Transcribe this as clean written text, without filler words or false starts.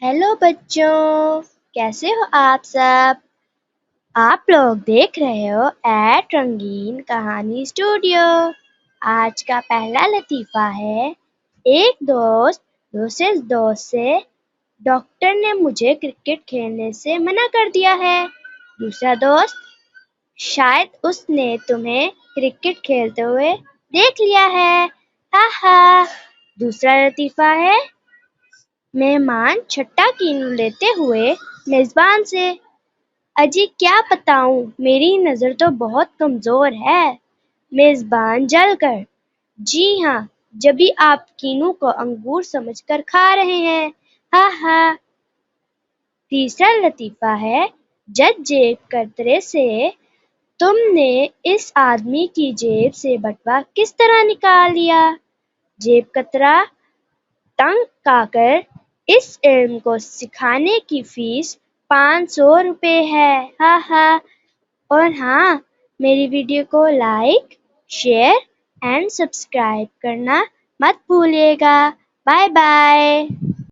Hello बच्चों, कैसे हो आप सब। आप लोग देख रहे हो एट रंगीन कहानी स्टूडियो। आज का पहला लतीफ़ा है। एक दोस्त दूसरे दोस्त से, डॉक्टर ने मुझे क्रिकेट खेलने से मना कर दिया है। दूसरा दोस्त, शायद उसने तुम्हें क्रिकेट खेलते हुए देख लिया है, हा हा। दूसरा लतीफ़ा है। मेहमान छट्टा कीन लेते हुए मेजबान से, अजी क्या बताऊं, मेरी नजर तो बहुत कमजोर है। मेजबान जलकर, जी हाँ, जब भी आप कीनू को अंगूर समझकर खा रहे हैं, हा हा। तीसरा लतीफा है। जज जेब कतरे से, तुमने इस आदमी की जेब से बटुआ किस तरह निकाल लिया। जेब कतरा तंग आकर, इस इल्म को सिखाने की फीस 500 रुपए है, हा हा। और हाँ, मेरी वीडियो को लाइक, शेयर एंड सब्सक्राइब करना मत भूलिएगा। Bye bye.